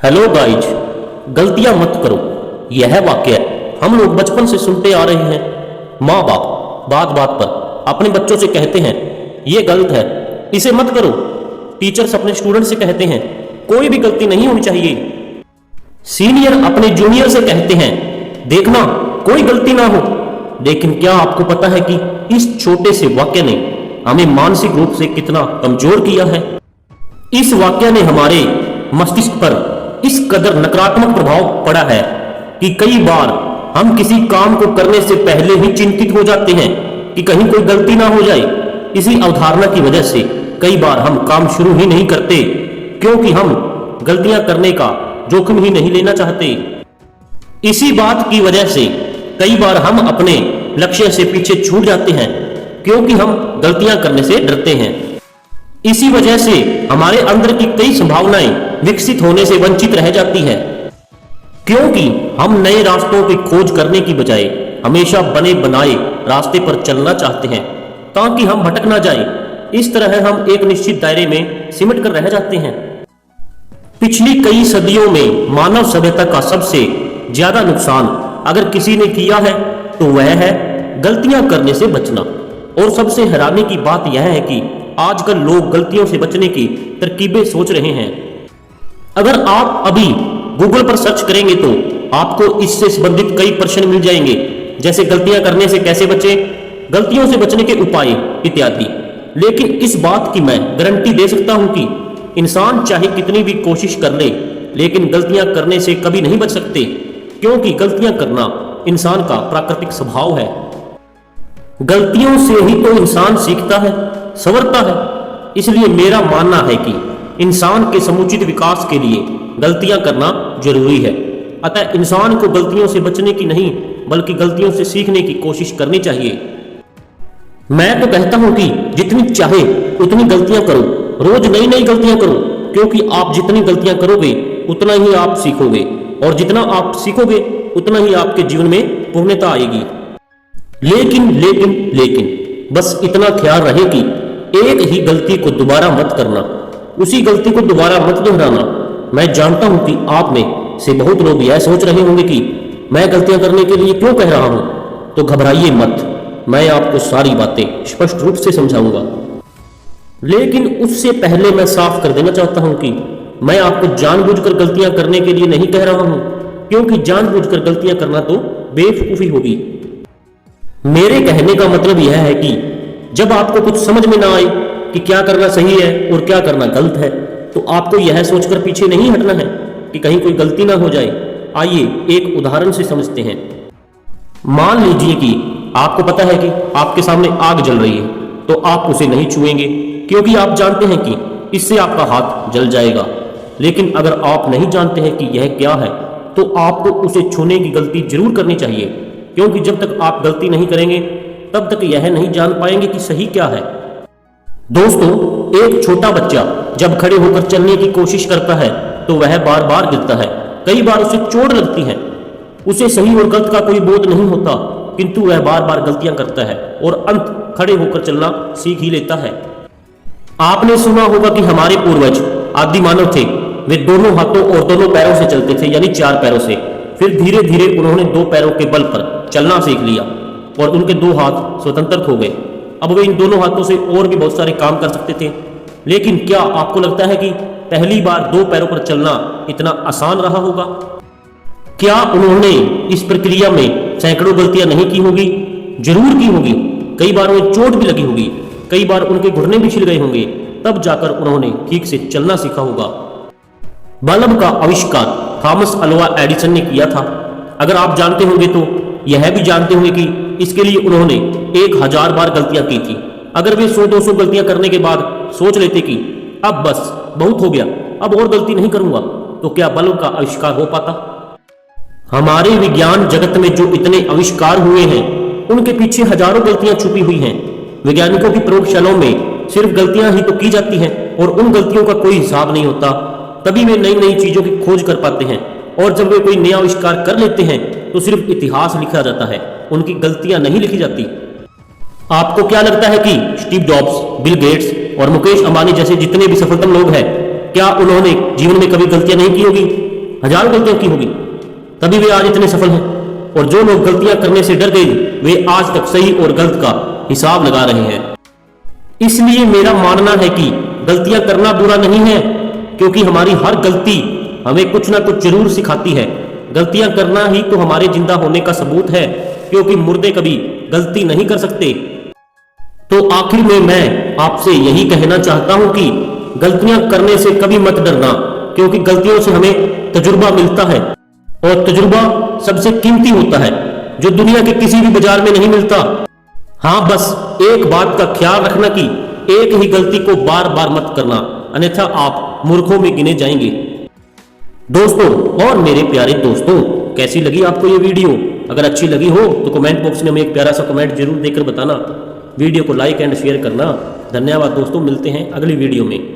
Hello guys, गलतियां मत करो। यह वाक्य हम लोग बचपन से सुनते आ रहे हैं। माँ बाप बात बात पर अपने बच्चों से कहते हैं ये गलत है, इसे मत करो। टीचर्स अपने स्टूडेंट से कहते हैं कोई भी गलती नहीं होनी चाहिए। सीनियर अपने जूनियर से कहते हैं देखना कोई गलती ना हो। लेकिन क्या आपको पता है कि इस छोटे से वाक्य ने हमें मानसिक रूप से कितना कमजोर किया है? इस वाक्य ने हमारे मस्तिष्क पर इस कदर नकारात्मक प्रभाव पड़ा है कि कई बार हम किसी काम को करने से पहले ही चिंतित हो जाते हैं कि कहीं कोई गलती ना हो जाए। इसी अवधारणा की वजह से कई बार हम काम शुरू ही नहीं करते, क्योंकि हम गलतियां करने का जोखिम ही नहीं लेना चाहते। इसी बात की वजह से कई बार हम अपने लक्ष्य से पीछे छूट जाते हैं, क्योंकि हम गलतियां करने से डरते हैं। इसी वजह से हमारे अंदर की कई संभावनाएं विकसित होने से वंचित रह जाती है, क्योंकि हम नए रास्तों की खोज करने की बजाय हमेशा बने बनाए रास्ते पर चलना चाहते हैं ताकि हम भटक ना जाएं। इस तरह हम एक निश्चित दायरे में सिमट कर रह जाते हैं। पिछली कई सदियों में मानव सभ्यता का सबसे ज्यादा नुकसान अगर किसी ने किया है तो वह है गलतियां करने से बचना। और सबसे हैरानी की बात यह है कि आजकल लोग गलतियों से बचने की तरकीबें सोच रहे हैं। अगर आप अभी गूगल पर सर्च करेंगे तो आपको इससे संबंधित कई प्रश्न मिल जाएंगे, जैसे गलतियां करने से कैसे बचें, गलतियों से बचने के उपाय इत्यादि। लेकिन इस बात की मैं गारंटी दे सकता हूं कि इंसान चाहे कितनी भी कोशिश कर ले, लेकिन गलतियां करने से कभी नहीं बच सकते, क्योंकि गलतियां करना इंसान का प्राकृतिक स्वभाव है। गलतियों से ही तो इंसान सीखता है, संवरता है। इसलिए मेरा मानना है कि इंसान के समुचित विकास के लिए गलतियां करना जरूरी है। अतः इंसान को गलतियों से बचने की नहीं, बल्कि गलतियों से सीखने की कोशिश करनी चाहिए। मैं तो कहता हूं कि जितनी चाहे उतनी गलतियां करो, रोज नई नई गलतियां करो, क्योंकि आप जितनी गलतियां करोगे उतना ही आप सीखोगे, और जितना आप सीखोगे उतना ही आपके जीवन में पूर्णता आएगी। लेकिन लेकिन लेकिन बस इतना ख्याल रहे कि एक ही गलती को दोबारा मत करना, उसी गलती को दोबारा मत दोहराना। मैं जानता हूं कि आप में से बहुत लोग यह सोच रहे होंगे कि मैं गलतियां करने के लिए क्यों कह रहा हूं। तो घबराइए मत, मैं आपको सारी बातें स्पष्ट रूप से समझाऊंगा। लेकिन उससे पहले मैं साफ कर देना चाहता हूं कि मैं आपको जानबूझकर गलतियां करने के लिए नहीं कह रहा हूं, क्योंकि जानबूझकर गलतियां करना तो बेवकूफी होगी। मेरे कहने का मतलब यह है कि जब आपको कुछ समझ में ना आए कि क्या करना सही है और क्या करना गलत है, तो आपको यह सोचकर पीछे नहीं हटना है कि कहीं कोई गलती ना हो जाए। आइए एक उदाहरण से समझते हैं। मान लीजिए कि आपको पता है कि आपके सामने आग जल रही है, तो आप उसे नहीं छुएंगे, क्योंकि आप जानते हैं कि इससे आपका हाथ जल जाएगा। लेकिन अगर आप नहीं जानते हैं कि यह क्या है, तो आपको उसे छूने की गलती जरूर करनी चाहिए, क्योंकि जब तक आप गलती नहीं करेंगे तब तक यह नहीं जान पाएंगे कि सही क्या है। दोस्तों, एक छोटा बच्चा जब खड़े होकर चलने की कोशिश करता है तो वह बार बार गिरता है। कई बार उसे चोट लगती है, उसे सही और गलत का कोई बोध नहीं होता, किंतु वह बार बार गलतियां करता है और अंत खड़े होकर चलना सीख ही लेता है। आपने सुना होगा कि हमारे पूर्वज आदि मानव थे, वे दोनों हाथों और दोनों पैरों से चलते थे, यानी 4 पैरों से। फिर धीरे धीरे उन्होंने 2 पैरों के बल पर चलना सीख लिया और उनके 2 हाथ स्वतंत्र हो गए। अब वे इन दोनों हाथों से और भी बहुत सारे काम कर सकते थे। लेकिन क्या आपको लगता है कि पहली बार 2 पैरों पर चलना इतना आसान रहा होगा? क्या उन्होंने इस प्रक्रिया में सैकड़ों गलतियां नहीं की होगी? जरूर की होगी। कई बार उन्हें चोट भी लगी होगी, कई बार उनके घुटने भी छिल गए होंगे, तब जाकर उन्होंने ठीक से चलना सीखा होगा। बल्ब का आविष्कार थॉमस अल्वा एडिसन ने किया था। अगर आप जानते होंगे तो यह भी जानते होंगे कि इसके लिए उन्होंने 1000 बार गलतियां की थी। अगर वे 100-200 गलतियां करने के बाद सोच लेते कि अब बस बहुत हो गया, अब और गलती नहीं करूंगा, तो क्या बल्ब का आविष्कार हो पाता? हमारे विज्ञान जगत में जो इतने आविष्कार हुए हैं, उनके पीछे हजारों गलतियां छुपी हुई हैं। वैज्ञानिकों की प्रयोगशालाओं में सिर्फ गलतियां ही तो की जाती हैं और उन गलतियों का कोई हिसाब नहीं होता। तभी वे नई नई चीजों की खोज कर पाते हैं, और जब वे कोई नया आविष्कार कर लेते हैं तो सिर्फ इतिहास लिखा जाता है, उनकी गलतियां नहीं लिखी जाती। आपको क्या लगता है कि स्टीव जॉब्स, बिल गेट्स और मुकेश अंबानी जैसे जितने भी सफलतम लोग हैं, क्या उन्होंने जीवन में कभी गलतियां नहीं की होगी? हजार गलतियां की होगी, तभी वे आज इतने सफल हैं। और जो लोग गलतियां करने से डर गए, वे आज तक सही और गलत का हिसाब लगा रहे हैं। इसलिए मेरा मानना है कि गलतियां करना बुरा नहीं है, क्योंकि हमारी हर गलती हमें कुछ ना कुछ जरूर सिखाती है। गलतियां करना ही तो हमारे जिंदा होने का सबूत है, क्योंकि मुर्दे कभी गलती नहीं कर सकते। तो आखिर में मैं आपसे यही कहना चाहता हूं कि गलतियां करने से कभी मत डरना, क्योंकि गलतियों से हमें तजुर्बा मिलता है, और तजुर्बा सबसे कीमती होता है, जो दुनिया के किसी भी बाजार में नहीं मिलता। हाँ, बस एक बात का ख्याल रखना कि एक ही गलती को बार बार मत करना, अन्यथा आप मूर्खों में गिने जाएंगे। दोस्तों और मेरे प्यारे दोस्तों, कैसी लगी आपको ये वीडियो? अगर अच्छी लगी हो तो कमेंट बॉक्स में हमें एक प्यारा सा कमेंट जरूर देकर बताना। वीडियो को लाइक एंड शेयर करना। धन्यवाद दोस्तों, मिलते हैं अगली वीडियो में।